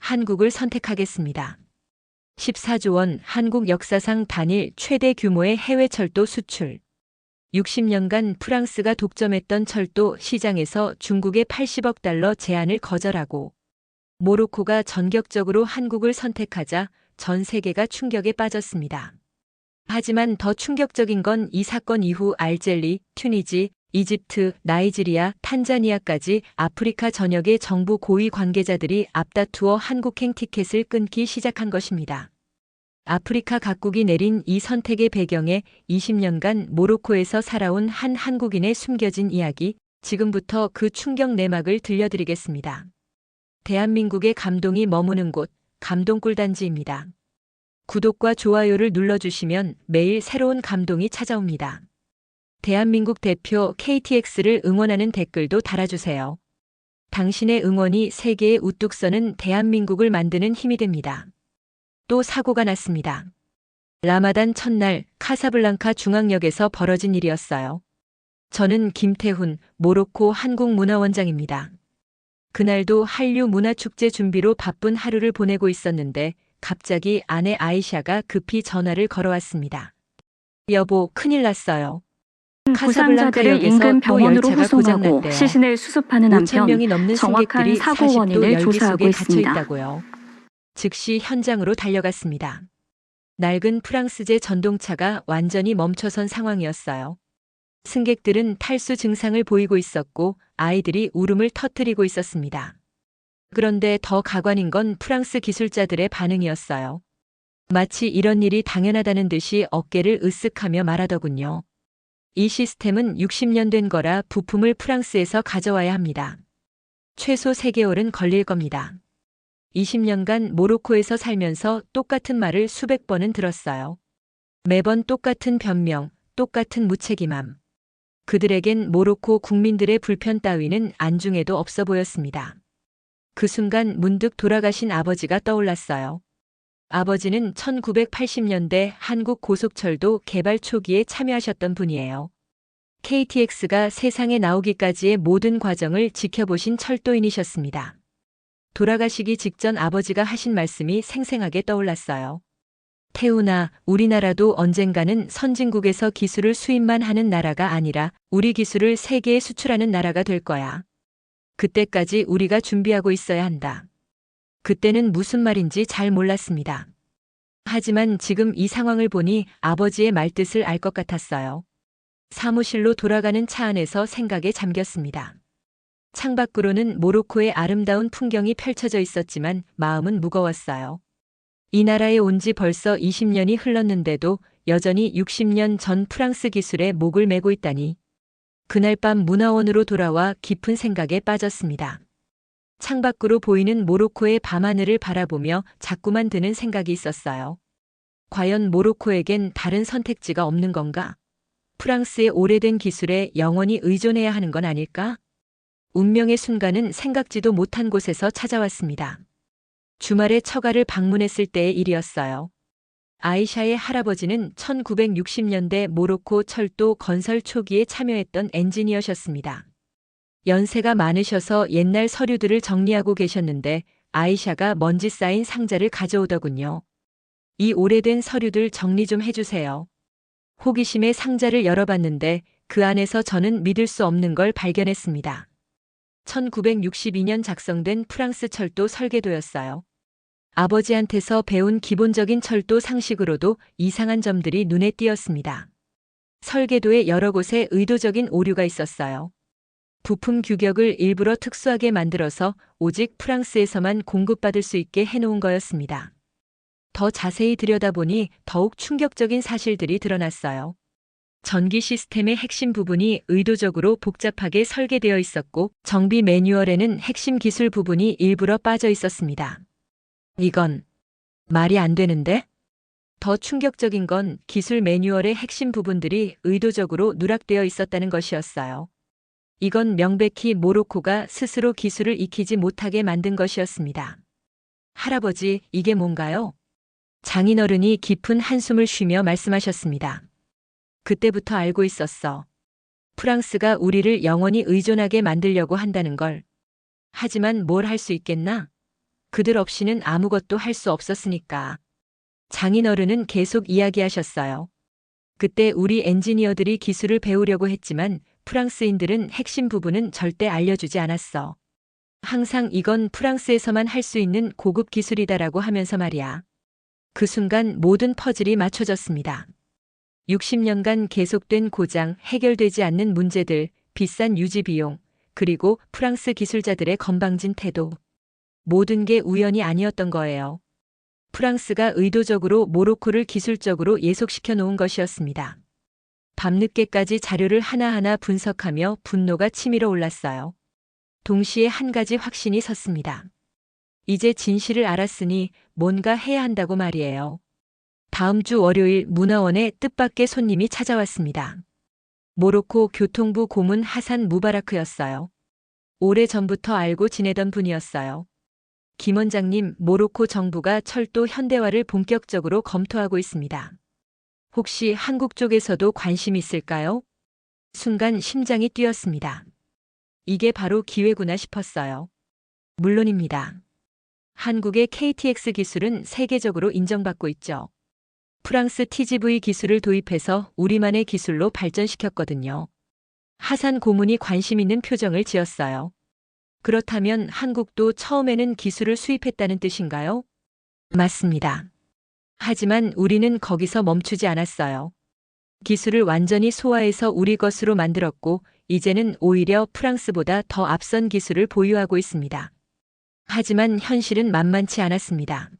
한국을 선택하겠습니다. 14조 원 한국 역사상 단일 최대 규모의 해외 철도 수출. 60년간 프랑스가 독점했던 철도 시장에서 중국의 80억 달러 제안을 거절하고 모로코가 전격적으로 한국을 선택하자 전 세계가 충격에 빠졌습니다. 하지만 더 충격적인 건 이 사건 이후 알제리, 튀니지, 이집트, 나이지리아, 탄자니아까지 아프리카 전역의 정부 고위 관계자들이 앞다투어 한국행 티켓을 끊기 시작한 것입니다. 아프리카 각국이 내린 이 선택의 배경에 20년간 모로코에서 살아온 한 한국인의 숨겨진 이야기, 지금부터 그 충격 내막을 들려드리겠습니다. 대한민국의 감동이 머무는 곳, 감동꿀단지입니다. 구독과 좋아요를 눌러주시면 매일 새로운 감동이 찾아옵니다. 대한민국 대표 KTX를 응원하는 댓글도 달아주세요. 당신의 응원이 세계에 우뚝 서는 대한민국을 만드는 힘이 됩니다. 또 사고가 났습니다. 라마단 첫날 카사블랑카 중앙역에서 벌어진 일이었어요. 저는 김태훈, 모로코 한국문화원장입니다. 그날도 한류 문화축제 준비로 바쁜 하루를 보내고 있었는데 갑자기 아내 아이샤가 급히 전화를 걸어왔습니다. 여보, 큰일 났어요. 부상자들을 인근 병원으로 후송하고 시신을 수습하는 한편 5,000명이 넘는 정확한 승객들이 사고 40도 원인을 열기 조사하고 속에 갇혀 있습니다. 있다고요. 즉시 현장으로 달려갔습니다. 낡은 프랑스제 전동차가 완전히 멈춰선 상황이었어요. 승객들은 탈수 증상을 보이고 있었고 아이들이 울음을 터뜨리고 있었습니다. 그런데 더 가관인 건 프랑스 기술자들의 반응이었어요. 마치 이런 일이 당연하다는 듯이 어깨를 으쓱하며 말하더군요. 이 시스템은 60년 된 거라 부품을 프랑스에서 가져와야 합니다. 최소 3개월은 걸릴 겁니다. 20년간 모로코에서 살면서 똑같은 말을 수백 번은 들었어요. 매번 똑같은 변명, 똑같은 무책임함. 그들에겐 모로코 국민들의 불편 따위는 안중에도 없어 보였습니다. 그 순간 문득 돌아가신 아버지가 떠올랐어요. 아버지는 1980년대 한국 고속철도 개발 초기에 참여하셨던 분이에요. KTX가 세상에 나오기까지의 모든 과정을 지켜보신 철도인이셨습니다. 돌아가시기 직전 아버지가 하신 말씀이 생생하게 떠올랐어요. 태훈아, 우리나라도 언젠가는 선진국에서 기술을 수입만 하는 나라가 아니라 우리 기술을 세계에 수출하는 나라가 될 거야. 그때까지 우리가 준비하고 있어야 한다. 그때는 무슨 말인지 잘 몰랐습니다. 하지만 지금 이 상황을 보니 아버지의 말뜻을 알 것 같았어요. 사무실로 돌아가는 차 안에서 생각에 잠겼습니다. 창밖으로는 모로코의 아름다운 풍경이 펼쳐져 있었지만 마음은 무거웠어요. 이 나라에 온 지 벌써 20년이 흘렀는데도 여전히 60년 전 프랑스 기술에 목을 매고 있다니. 그날 밤 문화원으로 돌아와 깊은 생각에 빠졌습니다. 창밖으로 보이는 모로코의 밤하늘을 바라보며 자꾸만 드는 생각이 있었어요. 과연 모로코에겐 다른 선택지가 없는 건가? 프랑스의 오래된 기술에 영원히 의존해야 하는 건 아닐까? 운명의 순간은 생각지도 못한 곳에서 찾아왔습니다. 주말에 처가를 방문했을 때의 일이었어요. 아이샤의 할아버지는 1960년대 모로코 철도 건설 초기에 참여했던 엔지니어셨습니다. 연세가 많으셔서 옛날 서류들을 정리하고 계셨는데 아이샤가 먼지 쌓인 상자를 가져오더군요. 이 오래된 서류들 정리 좀 해주세요. 호기심에 상자를 열어봤는데 그 안에서 저는 믿을 수 없는 걸 발견했습니다. 1962년 작성된 프랑스 철도 설계도였어요. 아버지한테서 배운 기본적인 철도 상식으로도 이상한 점들이 눈에 띄었습니다. 설계도의 여러 곳에 의도적인 오류가 있었어요. 부품 규격을 일부러 특수하게 만들어서 오직 프랑스에서만 공급받을 수 있게 해놓은 거였습니다. 더 자세히 들여다보니 더욱 충격적인 사실들이 드러났어요. 전기 시스템의 핵심 부분이 의도적으로 복잡하게 설계되어 있었고 정비 매뉴얼에는 핵심 기술 부분이 일부러 빠져 있었습니다. 이건 말이 안 되는데? 더 충격적인 건 기술 매뉴얼의 핵심 부분들이 의도적으로 누락되어 있었다는 것이었어요. 이건 명백히 모로코가 스스로 기술을 익히지 못하게 만든 것이었습니다. 할아버지, 이게 뭔가요? 장인어른이 깊은 한숨을 쉬며 말씀하셨습니다. 그때부터 알고 있었어. 프랑스가 우리를 영원히 의존하게 만들려고 한다는 걸. 하지만 뭘 할 수 있겠나? 그들 없이는 아무것도 할 수 없었으니까. 장인어른은 계속 이야기하셨어요. 그때 우리 엔지니어들이 기술을 배우려고 했지만 프랑스인들은 핵심 부분은 절대 알려주지 않았어. 항상 이건 프랑스에서만 할 수 있는 고급 기술이다라고 하면서 말이야. 그 순간 모든 퍼즐이 맞춰졌습니다. 60년간 계속된 고장, 해결되지 않는 문제들, 비싼 유지 비용, 그리고 프랑스 기술자들의 건방진 태도. 모든 게 우연이 아니었던 거예요. 프랑스가 의도적으로 모로코를 기술적으로 예속시켜 놓은 것이었습니다. 밤늦게까지 자료를 하나하나 분석하며 분노가 치밀어 올랐어요. 동시에 한 가지 확신이 섰습니다. 이제 진실을 알았으니 뭔가 해야 한다고 말이에요. 다음 주 월요일 문화원에 뜻밖의 손님이 찾아왔습니다. 모로코 교통부 고문 하산 무바라크였어요. 오래전부터 알고 지내던 분이었어요. 김 원장님, 모로코 정부가 철도 현대화를 본격적으로 검토하고 있습니다. 혹시 한국 쪽에서도 관심 있을까요? 순간 심장이 뛰었습니다. 이게 바로 기회구나 싶었어요. 물론입니다. 한국의 KTX 기술은 세계적으로 인정받고 있죠. 프랑스 TGV 기술을 도입해서 우리만의 기술로 발전시켰거든요. 하산 고문이 관심 있는 표정을 지었어요. 그렇다면 한국도 처음에는 기술을 수입했다는 뜻인가요? 맞습니다. 하지만 우리는 거기서 멈추지 않았어요. 기술을 완전히 소화해서 우리 것으로 만들었고, 이제는 오히려 프랑스보다 더 앞선 기술을 보유하고 있습니다. 하지만 현실은 만만치 않았습니다.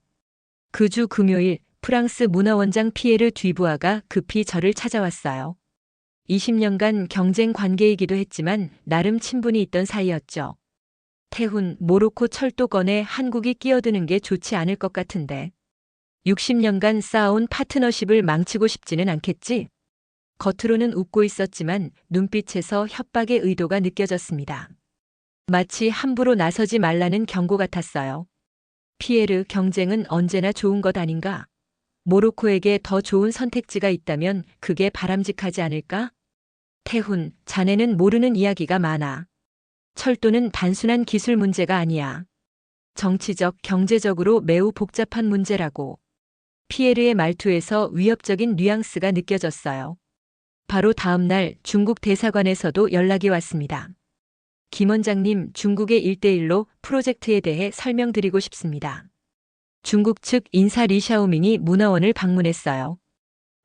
그 주 금요일 프랑스 문화원장 피에르 듀부아가 급히 저를 찾아왔어요. 20년간 경쟁 관계이기도 했지만 나름 친분이 있던 사이였죠. 태훈, 모로코 철도건에 한국이 끼어드는 게 좋지 않을 것 같은데. 60년간 쌓아온 파트너십을 망치고 싶지는 않겠지? 겉으로는 웃고 있었지만 눈빛에서 협박의 의도가 느껴졌습니다. 마치 함부로 나서지 말라는 경고 같았어요. 피에르, 경쟁은 언제나 좋은 것 아닌가? 모로코에게 더 좋은 선택지가 있다면 그게 바람직하지 않을까? 태훈, 자네는 모르는 이야기가 많아. 철도는 단순한 기술 문제가 아니야. 정치적, 경제적으로 매우 복잡한 문제라고. 피에르의 말투에서 위협적인 뉘앙스가 느껴졌어요. 바로 다음 날 중국 대사관에서도 연락이 왔습니다. 김 원장님, 중국의 1대1로 프로젝트에 대해 설명드리고 싶습니다. 중국 측 인사 리샤오밍이 문화원을 방문했어요.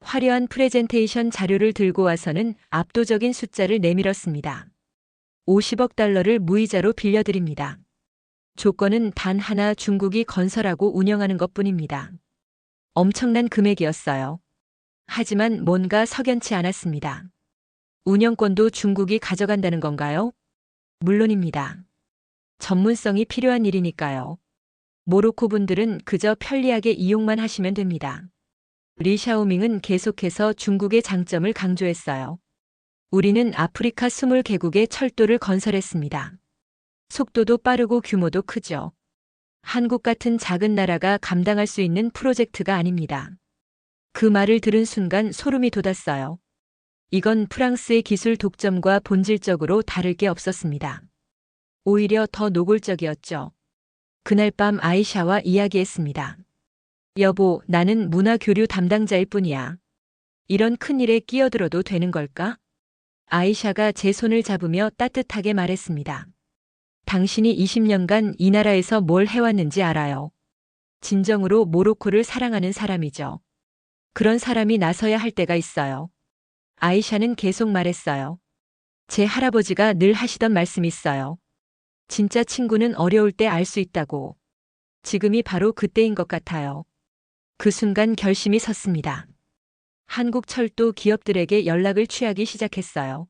화려한 프레젠테이션 자료를 들고 와서는 압도적인 숫자를 내밀었습니다. 50억 달러를 무이자로 빌려드립니다. 조건은 단 하나, 중국이 건설하고 운영하는 것뿐입니다. 엄청난 금액이었어요. 하지만 뭔가 석연치 않았습니다. 운영권도 중국이 가져간다는 건가요? 물론입니다. 전문성이 필요한 일이니까요. 모로코 분들은 그저 편리하게 이용만 하시면 됩니다. 리샤오밍은 계속해서 중국의 장점을 강조했어요. 우리는 아프리카 20개국의 철도를 건설했습니다. 속도도 빠르고 규모도 크죠. 한국 같은 작은 나라가 감당할 수 있는 프로젝트가 아닙니다. 그 말을 들은 순간 소름이 돋았어요. 이건 프랑스의 기술 독점과 본질적으로 다를 게 없었습니다. 오히려 더 노골적이었죠. 그날 밤 아이샤와 이야기했습니다. 여보, 나는 문화교류 담당자일 뿐이야. 이런 큰일에 끼어들어도 되는 걸까? 아이샤가 제 손을 잡으며 따뜻하게 말했습니다. 당신이 20년간 이 나라에서 뭘 해왔는지 알아요. 진정으로 모로코를 사랑하는 사람이죠. 그런 사람이 나서야 할 때가 있어요. 아이샤는 계속 말했어요. 제 할아버지가 늘 하시던 말씀이 있어요. 진짜 친구는 어려울 때 알 수 있다고. 지금이 바로 그때인 것 같아요. 그 순간 결심이 섰습니다. 한국 철도 기업들에게 연락을 취하기 시작했어요.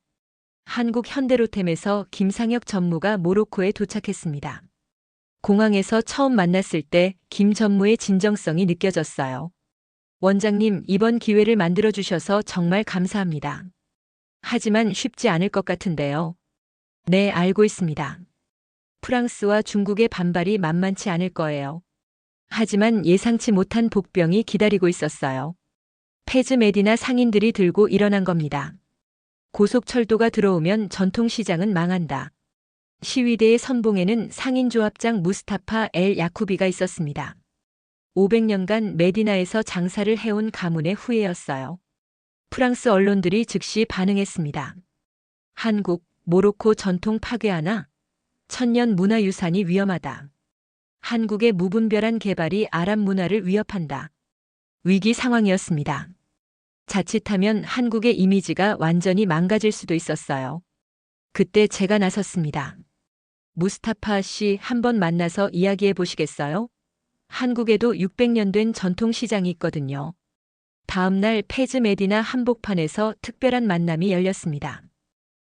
한국 현대로템에서 김상혁 전무가 모로코에 도착했습니다. 공항에서 처음 만났을 때 김 전무의 진정성이 느껴졌어요. 원장님, 이번 기회를 만들어주셔서 정말 감사합니다. 하지만 쉽지 않을 것 같은데요. 네, 알고 있습니다. 프랑스와 중국의 반발이 만만치 않을 거예요. 하지만 예상치 못한 복병이 기다리고 있었어요. 페즈 메디나 상인들이 들고 일어난 겁니다. 고속철도가 들어오면 전통시장은 망한다. 시위대의 선봉에는 상인조합장 무스타파 엘 야쿠비가 있었습니다. 500년간 메디나에서 장사를 해온 가문의 후예였어요. 프랑스 언론들이 즉시 반응했습니다. 한국, 모로코 전통 파괴하나? 천년 문화유산이 위험하다. 한국의 무분별한 개발이 아랍 문화를 위협한다. 위기 상황이었습니다. 자칫하면 한국의 이미지가 완전히 망가질 수도 있었어요. 그때 제가 나섰습니다. 무스타파 씨 한번 만나서 이야기해 보시겠어요? 한국에도 600년 된 전통시장이 있거든요. 다음 날 페즈 메디나 한복판에서 특별한 만남이 열렸습니다.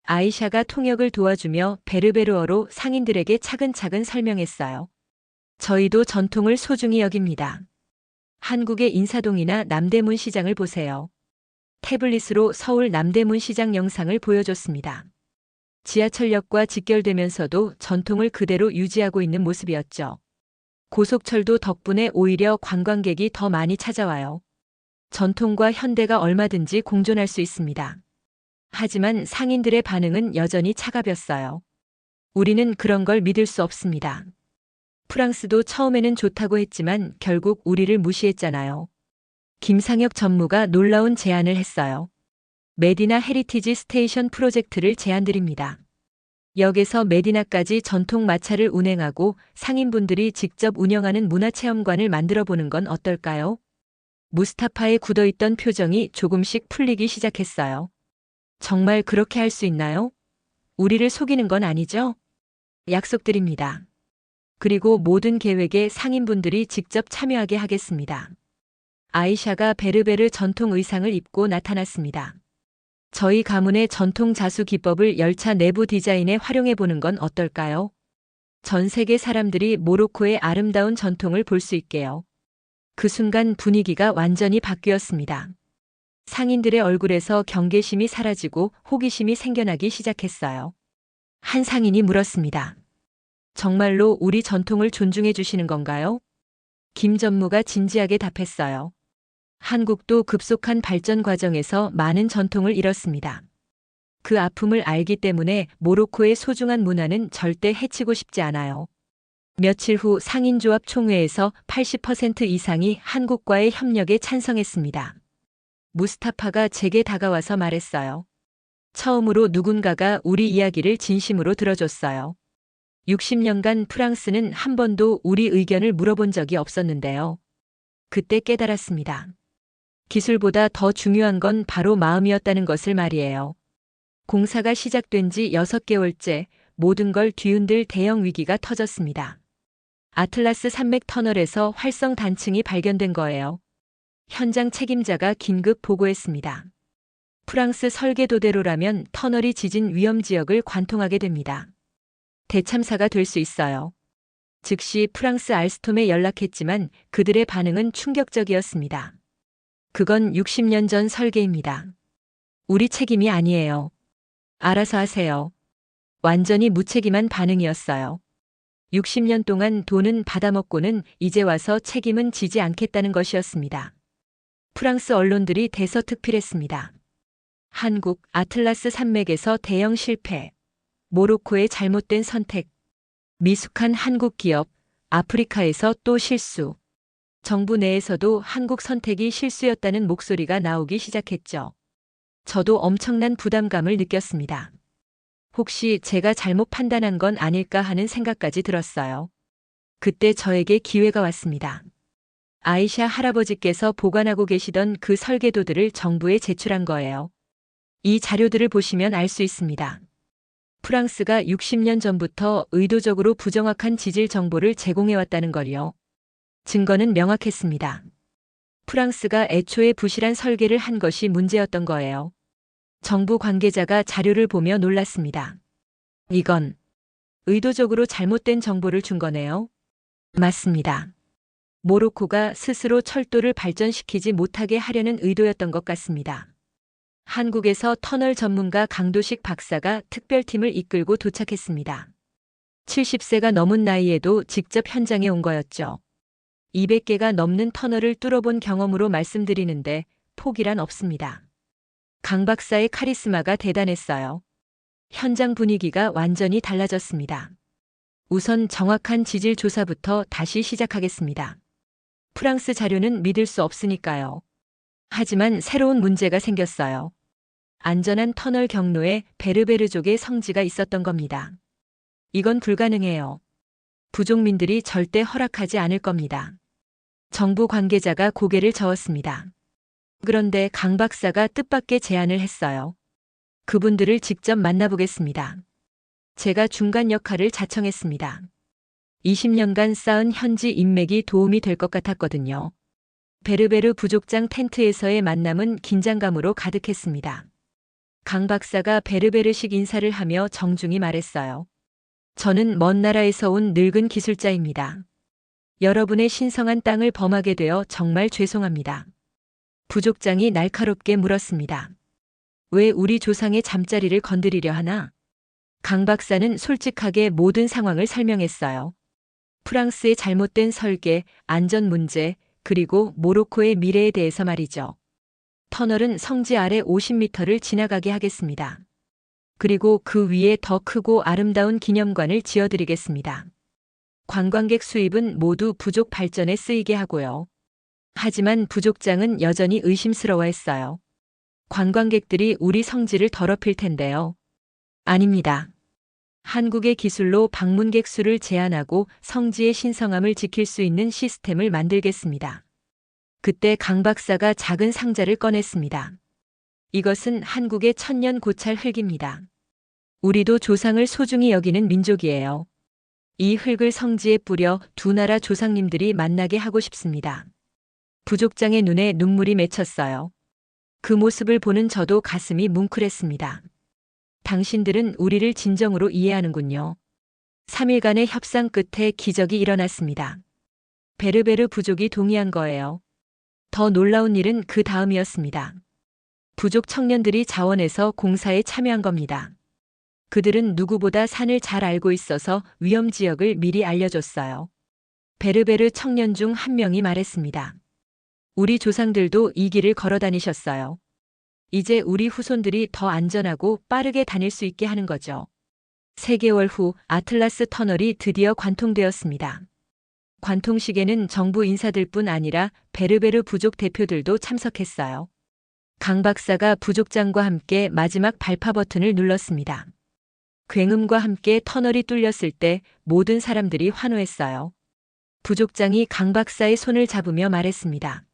아이샤가 통역을 도와주며 베르베르어로 상인들에게 차근차근 설명했어요. 저희도 전통을 소중히 여깁니다. 한국의 인사동이나 남대문 시장을 보세요. 태블릿으로 서울 남대문 시장 영상을 보여줬습니다. 지하철역과 직결되면서도 전통을 그대로 유지하고 있는 모습이었죠. 고속철도 덕분에 오히려 관광객이 더 많이 찾아와요. 전통과 현대가 얼마든지 공존할 수 있습니다. 하지만 상인들의 반응은 여전히 차가웠어요. 우리는 그런 걸 믿을 수 없습니다. 프랑스도 처음에는 좋다고 했지만 결국 우리를 무시했잖아요. 김상혁 전무가 놀라운 제안을 했어요. 메디나 헤리티지 스테이션 프로젝트를 제안드립니다. 역에서 메디나까지 전통 마차를 운행하고 상인분들이 직접 운영하는 문화체험관을 만들어 보는 건 어떨까요? 무스타파의 굳어있던 표정이 조금씩 풀리기 시작했어요. 정말 그렇게 할 수 있나요? 우리를 속이는 건 아니죠? 약속드립니다. 그리고 모든 계획에 상인분들이 직접 참여하게 하겠습니다. 아이샤가 베르베르 전통 의상을 입고 나타났습니다. 저희 가문의 전통 자수 기법을 열차 내부 디자인에 활용해 보는 건 어떨까요? 전 세계 사람들이 모로코의 아름다운 전통을 볼 수 있게요. 그 순간 분위기가 완전히 바뀌었습니다. 상인들의 얼굴에서 경계심이 사라지고 호기심이 생겨나기 시작했어요. 한 상인이 물었습니다. 정말로 우리 전통을 존중해 주시는 건가요? 김 전무가 진지하게 답했어요. 한국도 급속한 발전 과정에서 많은 전통을 잃었습니다. 그 아픔을 알기 때문에 모로코의 소중한 문화는 절대 해치고 싶지 않아요. 며칠 후 상인조합 총회에서 80% 이상이 한국과의 협력에 찬성했습니다. 무스타파가 제게 다가와서 말했어요. 처음으로 누군가가 우리 이야기를 진심으로 들어줬어요. 60년간 프랑스는 한 번도 우리 의견을 물어본 적이 없었는데요. 그때 깨달았습니다. 기술보다 더 중요한 건 바로 마음이었다는 것을 말이에요. 공사가 시작된 지 6개월째 모든 걸 뒤흔들 대형 위기가 터졌습니다. 아틀라스 산맥 터널에서 활성 단층이 발견된 거예요. 현장 책임자가 긴급 보고했습니다. 프랑스 설계도대로라면 터널이 지진 위험 지역을 관통하게 됩니다. 대참사가 될 수 있어요. 즉시 프랑스 알스톰에 연락했지만 그들의 반응은 충격적이었습니다. 그건 60년 전 설계입니다. 우리 책임이 아니에요. 알아서 하세요. 완전히 무책임한 반응이었어요. 60년 동안 돈은 받아먹고는 이제 와서 책임은 지지 않겠다는 것이었습니다. 프랑스 언론들이 대서특필했습니다. 한국 아틀라스 산맥에서 대형 실패. 모로코의 잘못된 선택. 미숙한 한국 기업. 아프리카에서 또 실수. 정부 내에서도 한국 선택이 실수였다는 목소리가 나오기 시작했죠. 저도 엄청난 부담감을 느꼈습니다. 혹시 제가 잘못 판단한 건 아닐까 하는 생각까지 들었어요. 그때 저에게 기회가 왔습니다. 아이샤 할아버지께서 보관하고 계시던 그 설계도들을 정부에 제출한 거예요. 이 자료들을 보시면 알 수 있습니다. 프랑스가 60년 전부터 의도적으로 부정확한 지질 정보를 제공해왔다는 걸요. 증거는 명확했습니다. 프랑스가 애초에 부실한 설계를 한 것이 문제였던 거예요. 정부 관계자가 자료를 보며 놀랐습니다. 이건 의도적으로 잘못된 정보를 준 거네요. 맞습니다. 모로코가 스스로 철도를 발전시키지 못하게 하려는 의도였던 것 같습니다. 한국에서 터널 전문가 강도식 박사가 특별팀을 이끌고 도착했습니다. 70세가 넘은 나이에도 직접 현장에 온 거였죠. 200개가 넘는 터널을 뚫어본 경험으로 말씀드리는데 포기란 없습니다. 강 박사의 카리스마가 대단했어요. 현장 분위기가 완전히 달라졌습니다. 우선 정확한 지질 조사부터 다시 시작하겠습니다. 프랑스 자료는 믿을 수 없으니까요. 하지만 새로운 문제가 생겼어요. 안전한 터널 경로에 베르베르족의 성지가 있었던 겁니다. 이건 불가능해요. 부족민들이 절대 허락하지 않을 겁니다. 정부 관계자가 고개를 저었습니다. 그런데 강 박사가 뜻밖의 제안을 했어요. 그분들을 직접 만나보겠습니다. 제가 중간 역할을 자청했습니다. 20년간 쌓은 현지 인맥이 도움이 될 것 같았거든요. 베르베르 부족장 텐트에서의 만남은 긴장감으로 가득했습니다. 강 박사가 베르베르식 인사를 하며 정중히 말했어요. 저는 먼 나라에서 온 늙은 기술자입니다. 여러분의 신성한 땅을 범하게 되어 정말 죄송합니다. 부족장이 날카롭게 물었습니다. 왜 우리 조상의 잠자리를 건드리려 하나? 강 박사는 솔직하게 모든 상황을 설명했어요. 프랑스의 잘못된 설계, 안전 문제, 그리고 모로코의 미래에 대해서 말이죠. 터널은 성지 아래 50m를 지나가게 하겠습니다. 그리고 그 위에 더 크고 아름다운 기념관을 지어드리겠습니다. 관광객 수입은 모두 부족 발전에 쓰이게 하고요. 하지만 부족장은 여전히 의심스러워했어요. 관광객들이 우리 성지를 더럽힐 텐데요. 아닙니다. 한국의 기술로 방문객 수를 제한하고 성지의 신성함을 지킬 수 있는 시스템을 만들겠습니다. 그때 강 박사가 작은 상자를 꺼냈습니다. 이것은 한국의 천년 고찰 흙입니다. 우리도 조상을 소중히 여기는 민족이에요. 이 흙을 성지에 뿌려 두 나라 조상님들이 만나게 하고 싶습니다. 부족장의 눈에 눈물이 맺혔어요. 그 모습을 보는 저도 가슴이 뭉클했습니다. 당신들은 우리를 진정으로 이해하는군요. 3일간의 협상 끝에 기적이 일어났습니다. 베르베르 부족이 동의한 거예요. 더 놀라운 일은 그 다음이었습니다. 부족 청년들이 자원해서 공사에 참여한 겁니다. 그들은 누구보다 산을 잘 알고 있어서 위험 지역을 미리 알려줬어요. 베르베르 청년 중 한 명이 말했습니다. 우리 조상들도 이 길을 걸어 다니셨어요. 이제 우리 후손들이 더 안전하고 빠르게 다닐 수 있게 하는 거죠. 3개월 후 아틀라스 터널이 드디어 관통되었습니다. 관통식에는 정부 인사들뿐 아니라 베르베르 부족 대표들도 참석했어요. 강 박사가 부족장과 함께 마지막 발파 버튼을 눌렀습니다. 굉음과 함께 터널이 뚫렸을 때 모든 사람들이 환호했어요. 부족장이 강 박사의 손을 잡으며 말했습니다.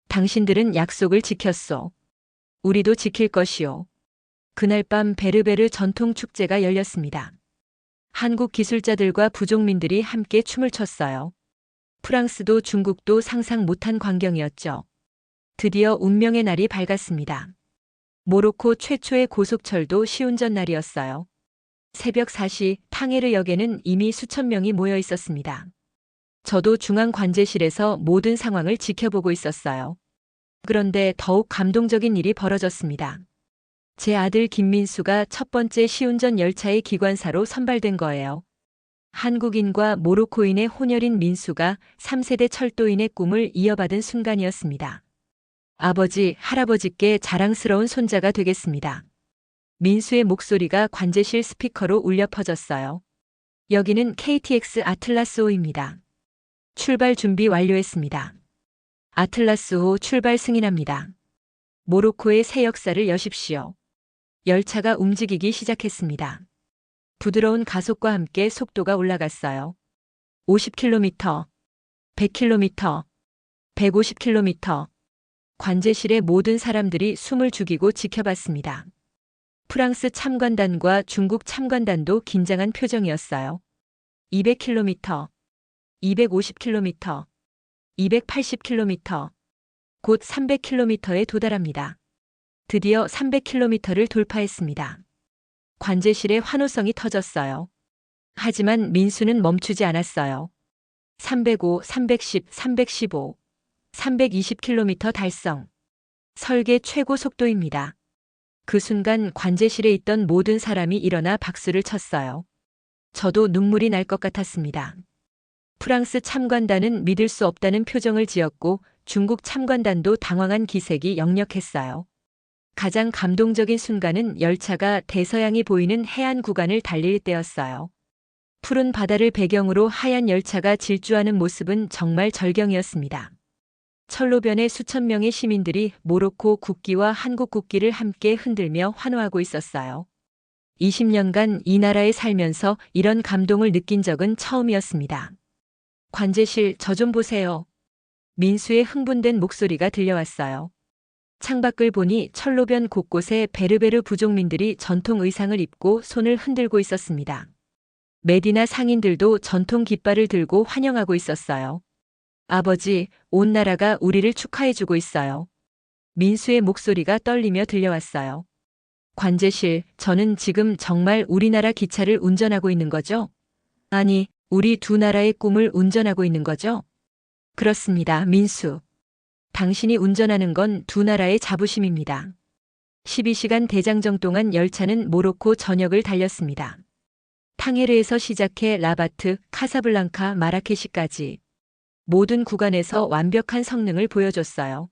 당신들은 약속을 지켰소. 우리도 지킬 것이오. 그날 밤 베르베르 전통 축제가 열렸습니다. 한국 기술자들과 부족민들이 함께 춤을 췄어요. 프랑스도 중국도 상상 못한 광경이었죠. 드디어 운명의 날이 밝았습니다. 모로코 최초의 고속철도 시운전 날이었어요. 새벽 4시 탕헤르역에는 이미 수천 명이 모여 있었습니다. 저도 중앙 관제실에서 모든 상황을 지켜보고 있었어요. 그런데 더욱 감동적인 일이 벌어졌습니다. 제 아들 김민수가 첫 번째 시운전 열차의 기관사로 선발된 거예요. 한국인과 모로코인의 혼혈인 민수가 3세대 철도인의 꿈을 이어받은 순간이었습니다. 아버지, 할아버지께 자랑스러운 손자가 되겠습니다. 민수의 목소리가 관제실 스피커로 울려 퍼졌어요. 여기는 KTX 아틀라스호입니다. 출발 준비 완료했습니다. 아틀라스호 출발 승인합니다. 모로코의 새 역사를 여십시오. 열차가 움직이기 시작했습니다. 부드러운 가속과 함께 속도가 올라갔어요. 50km, 100km, 150km. 관제실의 모든 사람들이 숨을 죽이고 지켜봤습니다. 프랑스 참관단과 중국 참관단도 긴장한 표정이었어요. 200km, 250km, 280km, 곧 300km에 도달합니다. 드디어 300km를 돌파했습니다. 관제실의 환호성이 터졌어요. 하지만 민수는 멈추지 않았어요. 305, 310, 315, 320km 달성. 설계 최고 속도입니다. 그 순간 관제실에 있던 모든 사람이 일어나 박수를 쳤어요. 저도 눈물이 날 것 같았습니다. 프랑스 참관단은 믿을 수 없다는 표정을 지었고 중국 참관단도 당황한 기색이 역력했어요. 가장 감동적인 순간은 열차가 대서양이 보이는 해안 구간을 달릴 때였어요. 푸른 바다를 배경으로 하얀 열차가 질주하는 모습은 정말 절경이었습니다. 철로변에 수천 명의 시민들이 모로코 국기와 한국 국기를 함께 흔들며 환호하고 있었어요. 20년간 이 나라에 살면서 이런 감동을 느낀 적은 처음이었습니다. 관제실, 저 좀 보세요. 민수의 흥분된 목소리가 들려왔어요. 창밖을 보니 철로변 곳곳에 베르베르 부족민들이 전통 의상을 입고 손을 흔들고 있었습니다. 메디나 상인들도 전통 깃발을 들고 환영하고 있었어요. 아버지, 온 나라가 우리를 축하해주고 있어요. 민수의 목소리가 떨리며 들려왔어요. 관제실, 저는 지금 정말 우리나라 기차를 운전하고 있는 거죠? 아니, 우리 두 나라의 꿈을 운전하고 있는 거죠? 그렇습니다, 민수. 당신이 운전하는 건 두 나라의 자부심입니다. 12시간 대장정 동안 열차는 모로코 전역을 달렸습니다. 탕헤르에서 시작해 라바트, 카사블랑카, 마라케시까지 모든 구간에서 완벽한 성능을 보여줬어요.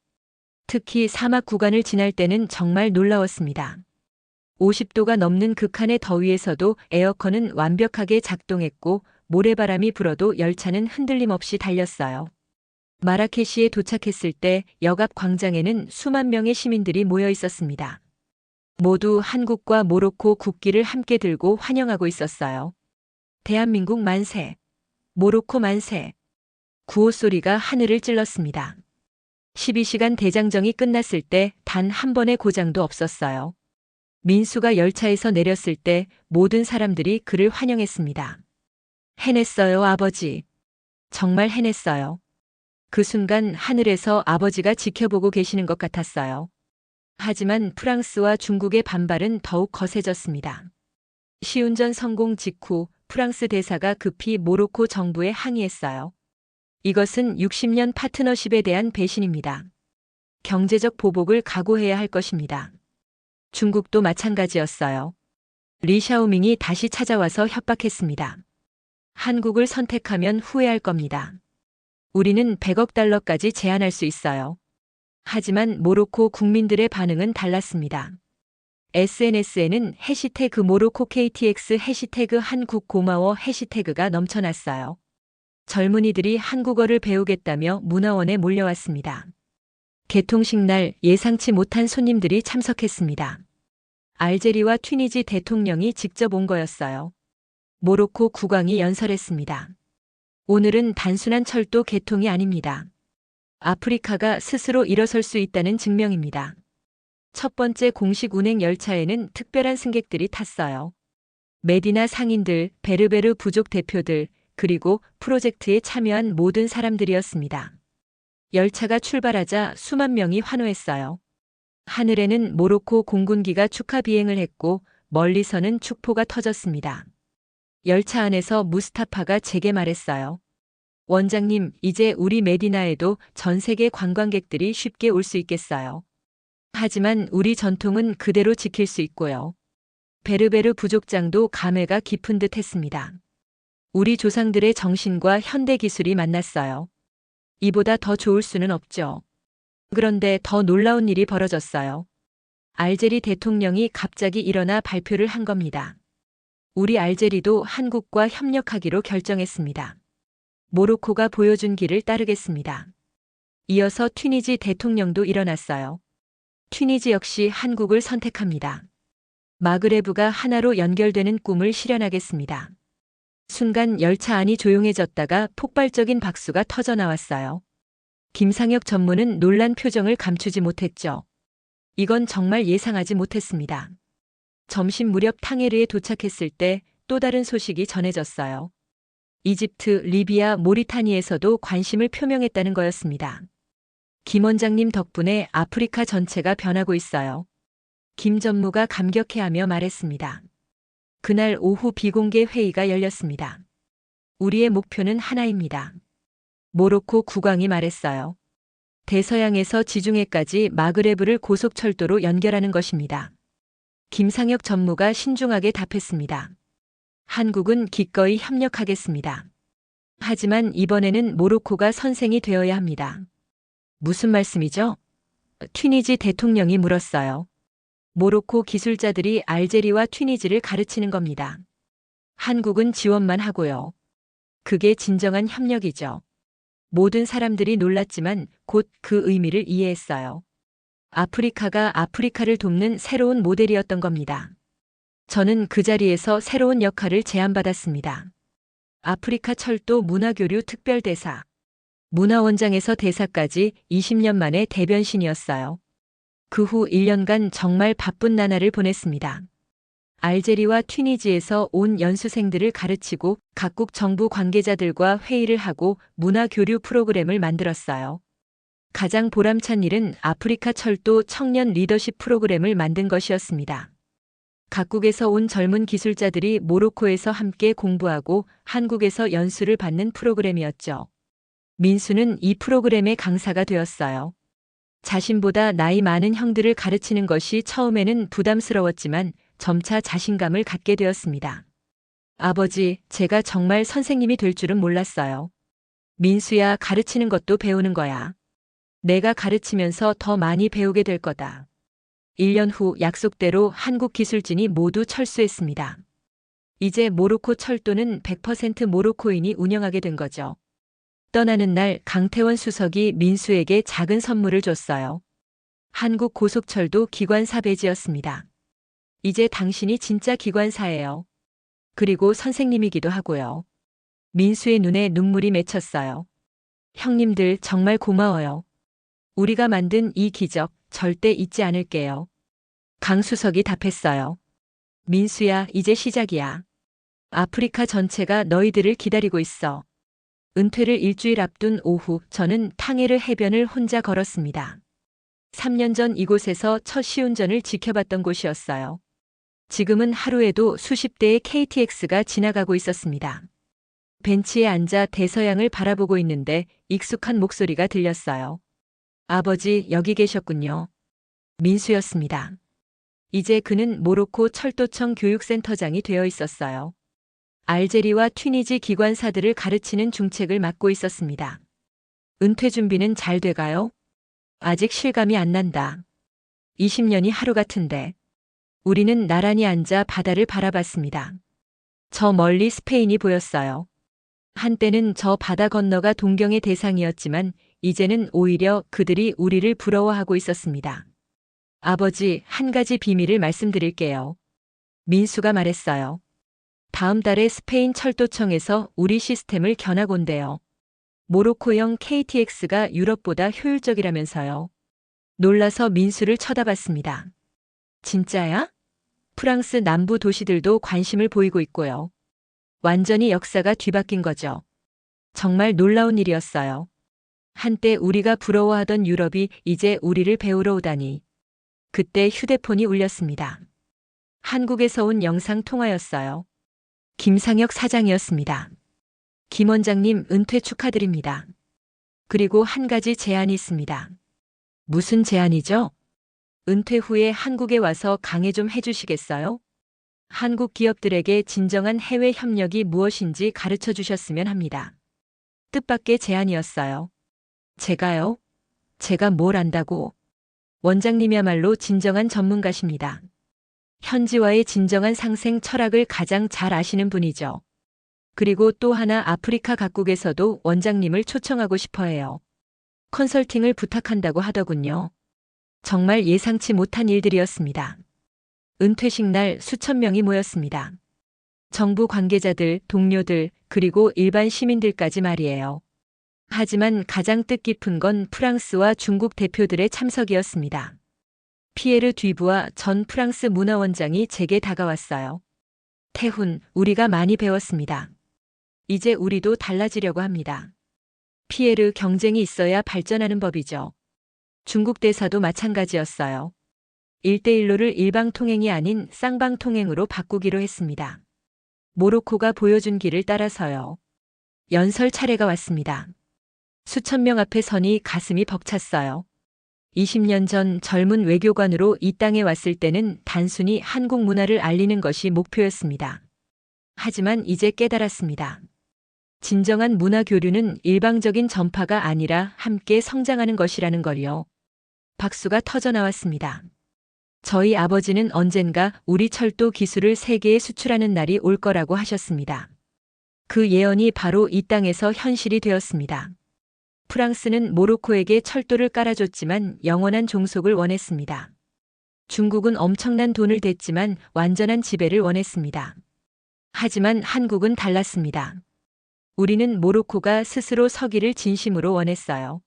특히 사막 구간을 지날 때는 정말 놀라웠습니다. 50도가 넘는 극한의 더위에서도 에어컨은 완벽하게 작동했고 모래바람이 불어도 열차는 흔들림 없이 달렸어요. 마라케시에 도착했을 때 역 앞 광장에는 수만 명의 시민들이 모여 있었습니다. 모두 한국과 모로코 국기를 함께 들고 환영하고 있었어요. 대한민국 만세! 모로코 만세! 구호 소리가 하늘을 찔렀습니다. 12시간 대장정이 끝났을 때 단 한 번의 고장도 없었어요. 민수가 열차에서 내렸을 때 모든 사람들이 그를 환영했습니다. 해냈어요, 아버지. 정말 해냈어요. 그 순간 하늘에서 아버지가 지켜보고 계시는 것 같았어요. 하지만 프랑스와 중국의 반발은 더욱 거세졌습니다. 시운전 성공 직후 프랑스 대사가 급히 모로코 정부에 항의했어요. 이것은 60년 파트너십에 대한 배신입니다. 경제적 보복을 각오해야 할 것입니다. 중국도 마찬가지였어요. 리샤오밍이 다시 찾아와서 협박했습니다. 한국을 선택하면 후회할 겁니다. 우리는 100억 달러까지 제한할 수 있어요. 하지만 모로코 국민들의 반응은 달랐습니다. SNS에는 해시태그 모로코 KTX 해시태그 한국 고마워 해시태그가 넘쳐났어요. 젊은이들이 한국어를 배우겠다며 문화원에 몰려왔습니다. 개통식 날 예상치 못한 손님들이 참석했습니다. 알제리와 튀니지 대통령이 직접 온 거였어요. 모로코 국왕이 연설했습니다. 오늘은 단순한 철도 개통이 아닙니다. 아프리카가 스스로 일어설 수 있다는 증명입니다. 첫 번째 공식 운행 열차에는 특별한 승객들이 탔어요. 메디나 상인들, 베르베르 부족 대표들, 그리고 프로젝트에 참여한 모든 사람들이었습니다. 열차가 출발하자 수만 명이 환호했어요. 하늘에는 모로코 공군기가 축하 비행을 했고 멀리서는 축포가 터졌습니다. 열차 안에서 무스타파가 제게 말했어요. 원장님, 이제 우리 메디나에도 전 세계 관광객들이 쉽게 올 수 있겠어요. 하지만 우리 전통은 그대로 지킬 수 있고요. 베르베르 부족장도 감회가 깊은 듯 했습니다. 우리 조상들의 정신과 현대 기술이 만났어요. 이보다 더 좋을 수는 없죠. 그런데 더 놀라운 일이 벌어졌어요. 알제리 대통령이 갑자기 일어나 발표를 한 겁니다. 우리 알제리도 한국과 협력하기로 결정했습니다. 모로코가 보여준 길을 따르겠습니다. 이어서 튀니지 대통령도 일어났어요. 튀니지 역시 한국을 선택합니다. 마그레브가 하나로 연결되는 꿈을 실현하겠습니다. 순간 열차 안이 조용해졌다가 폭발적인 박수가 터져 나왔어요. 김상혁 전무는 놀란 표정을 감추지 못했죠. 이건 정말 예상하지 못했습니다. 점심 무렵 탕헤르에 도착했을 때 또 다른 소식이 전해졌어요. 이집트, 리비아, 모리타니에서도 관심을 표명했다는 거였습니다. 김 원장님 덕분에 아프리카 전체가 변하고 있어요. 김 전무가 감격해하며 말했습니다. 그날 오후 비공개 회의가 열렸습니다. 우리의 목표는 하나입니다. 모로코 국왕이 말했어요. 대서양에서 지중해까지 마그레브를 고속철도로 연결하는 것입니다. 김상혁 전무가 신중하게 답했습니다. 한국은 기꺼이 협력하겠습니다. 하지만 이번에는 모로코가 선생이 되어야 합니다. 무슨 말씀이죠? 튀니지 대통령이 물었어요. 모로코 기술자들이 알제리와 튀니지를 가르치는 겁니다. 한국은 지원만 하고요. 그게 진정한 협력이죠. 모든 사람들이 놀랐지만 곧 그 의미를 이해했어요. 아프리카가 아프리카를 돕는 새로운 모델이었던 겁니다. 저는 그 자리에서 새로운 역할을 제안받았습니다. 아프리카 철도 문화교류 특별대사. 문화원장에서 대사까지 20년 만에 대변신이었어요. 그 후 1년간 정말 바쁜 나날을 보냈습니다. 알제리와 튀니지에서 온 연수생들을 가르치고 각국 정부 관계자들과 회의를 하고 문화교류 프로그램을 만들었어요. 가장 보람찬 일은 아프리카 철도 청년 리더십 프로그램을 만든 것이었습니다. 각국에서 온 젊은 기술자들이 모로코에서 함께 공부하고 한국에서 연수를 받는 프로그램이었죠. 민수는 이 프로그램의 강사가 되었어요. 자신보다 나이 많은 형들을 가르치는 것이 처음에는 부담스러웠지만 점차 자신감을 갖게 되었습니다. 아버지, 제가 정말 선생님이 될 줄은 몰랐어요. 민수야, 가르치는 것도 배우는 거야. 내가 가르치면서 더 많이 배우게 될 거다. 1년 후 약속대로 한국 기술진이 모두 철수했습니다. 이제 모로코 철도는 100% 모로코인이 운영하게 된 거죠. 떠나는 날 강태원 수석이 민수에게 작은 선물을 줬어요. 한국 고속철도 기관사 배지였습니다. 이제 당신이 진짜 기관사예요. 그리고 선생님이기도 하고요. 민수의 눈에 눈물이 맺혔어요. 형님들 정말 고마워요. 우리가 만든 이 기적 절대 잊지 않을게요. 강 수석이 답했어요. 민수야, 이제 시작이야. 아프리카 전체가 너희들을 기다리고 있어. 은퇴를 일주일 앞둔 오후 저는 탕헤르 해변을 혼자 걸었습니다. 3년 전 이곳에서 첫 시운전을 지켜봤던 곳이었어요. 지금은 하루에도 수십 대의 KTX가 지나가고 있었습니다. 벤치에 앉아 대서양을 바라보고 있는데 익숙한 목소리가 들렸어요. 아버지, 여기 계셨군요. 민수였습니다. 이제 그는 모로코 철도청 교육센터장이 되어 있었어요. 알제리와 튀니지 기관사들을 가르치는 중책을 맡고 있었습니다. 은퇴 준비는 잘 돼가요? 아직 실감이 안 난다. 20년이 하루 같은데. 우리는 나란히 앉아 바다를 바라봤습니다. 저 멀리 스페인이 보였어요. 한때는 저 바다 건너가 동경의 대상이었지만 이제는 오히려 그들이 우리를 부러워하고 있었습니다. 아버지, 한 가지 비밀을 말씀드릴게요. 민수가 말했어요. 다음 달에 스페인 철도청에서 우리 시스템을 견학 온대요. 모로코형 KTX가 유럽보다 효율적이라면서요. 놀라서 민수를 쳐다봤습니다. 진짜야? 프랑스 남부 도시들도 관심을 보이고 있고요. 완전히 역사가 뒤바뀐 거죠. 정말 놀라운 일이었어요. 한때 우리가 부러워하던 유럽이 이제 우리를 배우러 오다니. 그때 휴대폰이 울렸습니다. 한국에서 온 영상 통화였어요. 김상혁 사장이었습니다. 김 원장님, 은퇴 축하드립니다. 그리고 한 가지 제안이 있습니다. 무슨 제안이죠? 은퇴 후에 한국에 와서 강의 좀 해주시겠어요? 한국 기업들에게 진정한 해외 협력이 무엇인지 가르쳐 주셨으면 합니다. 뜻밖의 제안이었어요. 제가요? 제가 뭘 안다고? 원장님이야말로 진정한 전문가십니다. 현지와의 진정한 상생 철학을 가장 잘 아시는 분이죠. 그리고 또 하나 아프리카 각국에서도 원장님을 초청하고 싶어 해요. 컨설팅을 부탁한다고 하더군요. 정말 예상치 못한 일들이었습니다. 은퇴식 날 수천 명이 모였습니다. 정부 관계자들, 동료들, 그리고 일반 시민들까지 말이에요. 하지만 가장 뜻깊은 건 프랑스와 중국 대표들의 참석이었습니다. 피에르 듀부아 전 프랑스 문화원장이 제게 다가왔어요. 태훈, 우리가 많이 배웠습니다. 이제 우리도 달라지려고 합니다. 피에르, 경쟁이 있어야 발전하는 법이죠. 중국 대사도 마찬가지였어요. 1대1로를 일방통행이 아닌 쌍방통행으로 바꾸기로 했습니다. 모로코가 보여준 길을 따라서요. 연설 차례가 왔습니다. 수천 명 앞에 서니 가슴이 벅찼어요. 20년 전 젊은 외교관으로 이 땅에 왔을 때는 단순히 한국 문화를 알리는 것이 목표였습니다. 하지만 이제 깨달았습니다. 진정한 문화 교류는 일방적인 전파가 아니라 함께 성장하는 것이라는 걸요. 박수가 터져 나왔습니다. 저희 아버지는 언젠가 우리 철도 기술을 세계에 수출하는 날이 올 거라고 하셨습니다. 그 예언이 바로 이 땅에서 현실이 되었습니다. 프랑스는 모로코에게 철도를 깔아줬지만 영원한 종속을 원했습니다. 중국은 엄청난 돈을 댔지만 완전한 지배를 원했습니다. 하지만 한국은 달랐습니다. 우리는 모로코가 스스로 서기를 진심으로 원했어요.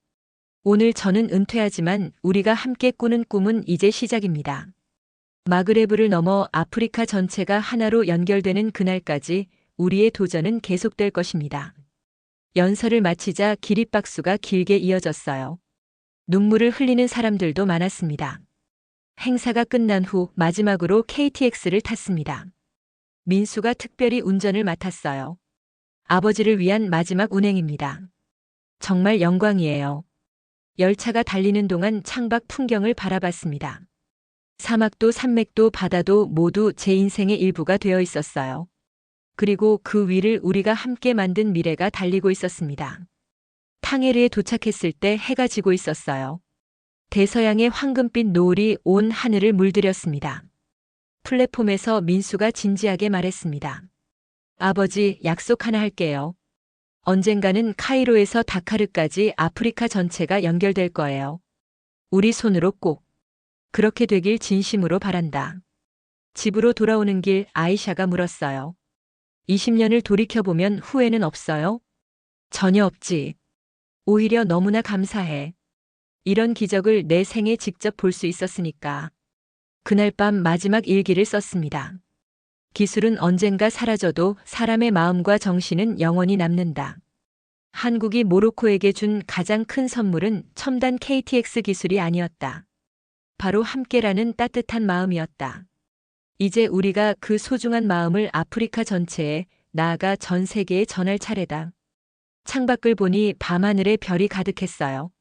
오늘 저는 은퇴하지만 우리가 함께 꾸는 꿈은 이제 시작입니다. 마그레브를 넘어 아프리카 전체가 하나로 연결되는 그날까지 우리의 도전은 계속될 것입니다. 연설을 마치자 기립박수가 길게 이어졌어요. 눈물을 흘리는 사람들도 많았습니다. 행사가 끝난 후 마지막으로 KTX를 탔습니다. 민수가 특별히 운전을 맡았어요. 아버지를 위한 마지막 운행입니다. 정말 영광이에요. 열차가 달리는 동안 창밖 풍경을 바라봤습니다. 사막도 산맥도 바다도 모두 제 인생의 일부가 되어 있었어요. 그리고 그 위를 우리가 함께 만든 미래가 달리고 있었습니다. 탕헤르에 도착했을 때 해가 지고 있었어요. 대서양의 황금빛 노을이 온 하늘을 물들였습니다. 플랫폼에서 민수가 진지하게 말했습니다. 아버지, 약속 하나 할게요. 언젠가는 카이로에서 다카르까지 아프리카 전체가 연결될 거예요. 우리 손으로 꼭. 그렇게 되길 진심으로 바란다. 집으로 돌아오는 길 아이샤가 물었어요. 20년을 돌이켜보면 후회는 없어요? 전혀 없지. 오히려 너무나 감사해. 이런 기적을 내 생에 직접 볼 수 있었으니까. 그날 밤 마지막 일기를 썼습니다. 기술은 언젠가 사라져도 사람의 마음과 정신은 영원히 남는다. 한국이 모로코에게 준 가장 큰 선물은 첨단 KTX 기술이 아니었다. 바로 함께라는 따뜻한 마음이었다. 이제 우리가 그 소중한 마음을 아프리카 전체에, 나아가 전 세계에 전할 차례다. 창밖을 보니 밤하늘에 별이 가득했어요.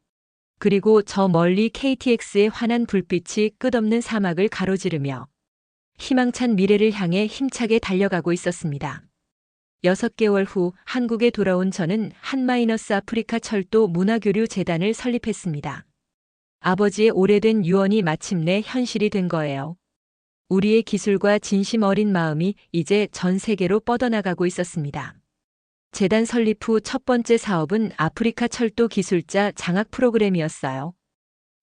그리고 저 멀리 KTX의 환한 불빛이 끝없는 사막을 가로지르며 희망찬 미래를 향해 힘차게 달려가고 있었습니다. 6개월 후 한국에 돌아온 저는 한-아프리카 철도 문화교류 재단을 설립했습니다. 아버지의 오래된 유언이 마침내 현실이 된 거예요. 우리의 기술과 진심 어린 마음이 이제 전 세계로 뻗어나가고 있었습니다. 재단 설립 후 첫 번째 사업은 아프리카 철도 기술자 장학 프로그램이었어요.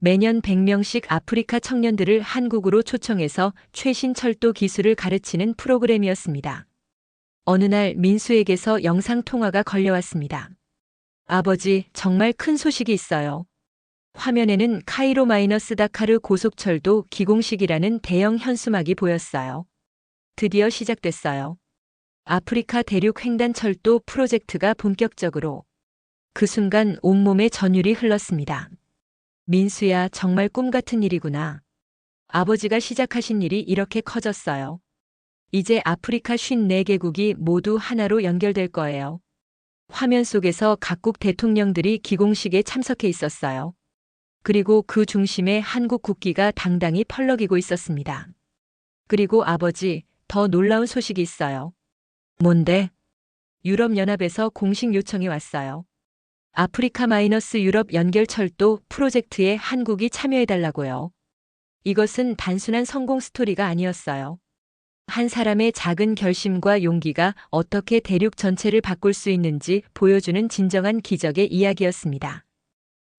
매년 100명씩 아프리카 청년들을 한국으로 초청해서 최신 철도 기술을 가르치는 프로그램이었습니다. 어느 날 민수에게서 영상 통화가 걸려왔습니다. 아버지, 정말 큰 소식이 있어요. 화면에는 카이로-다카르 고속철도 기공식이라는 대형 현수막이 보였어요. 드디어 시작됐어요. 아프리카 대륙 횡단철도 프로젝트가 본격적으로. 그 순간 온몸에 전율이 흘렀습니다. 민수야, 정말 꿈 같은 일이구나. 아버지가 시작하신 일이 이렇게 커졌어요. 이제 아프리카 54개국이 모두 하나로 연결될 거예요. 화면 속에서 각국 대통령들이 기공식에 참석해 있었어요. 그리고 그 중심에 한국 국기가 당당히 펄럭이고 있었습니다. 그리고 아버지, 더 놀라운 소식이 있어요. 뭔데? 유럽연합에서 공식 요청이 왔어요. 아프리카-유럽 연결철도 프로젝트에 한국이 참여해달라고요. 이것은 단순한 성공 스토리가 아니었어요. 한 사람의 작은 결심과 용기가 어떻게 대륙 전체를 바꿀 수 있는지 보여주는 진정한 기적의 이야기였습니다.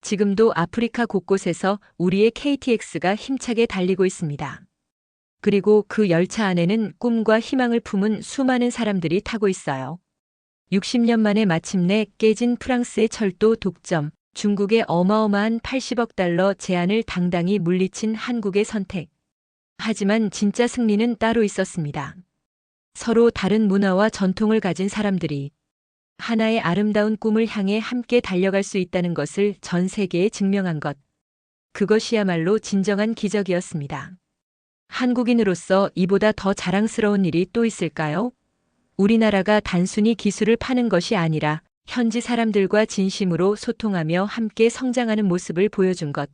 지금도 아프리카 곳곳에서 우리의 KTX가 힘차게 달리고 있습니다. 그리고 그 열차 안에는 꿈과 희망을 품은 수많은 사람들이 타고 있어요. 60년 만에 마침내 깨진 프랑스의 철도 독점, 중국의 어마어마한 80억 달러 제안을 당당히 물리친 한국의 선택. 하지만 진짜 승리는 따로 있었습니다. 서로 다른 문화와 전통을 가진 사람들이 하나의 아름다운 꿈을 향해 함께 달려갈 수 있다는 것을 전 세계에 증명한 것. 그것이야말로 진정한 기적이었습니다. 한국인으로서 이보다 더 자랑스러운 일이 또 있을까요? 우리나라가 단순히 기술을 파는 것이 아니라 현지 사람들과 진심으로 소통하며 함께 성장하는 모습을 보여준 것.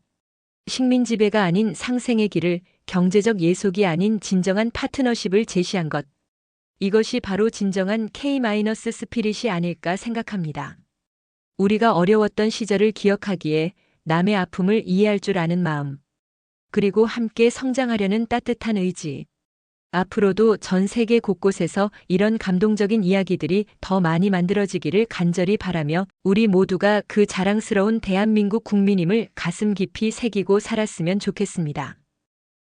식민 지배가 아닌 상생의 길을, 경제적 예속이 아닌 진정한 파트너십을 제시한 것. 이것이 바로 진정한 K-스피릿이 아닐까 생각합니다. 우리가 어려웠던 시절을 기억하기에 남의 아픔을 이해할 줄 아는 마음. 그리고 함께 성장하려는 따뜻한 의지. 앞으로도 전 세계 곳곳에서 이런 감동적인 이야기들이 더 많이 만들어지기를 간절히 바라며 우리 모두가 그 자랑스러운 대한민국 국민임을 가슴 깊이 새기고 살았으면 좋겠습니다.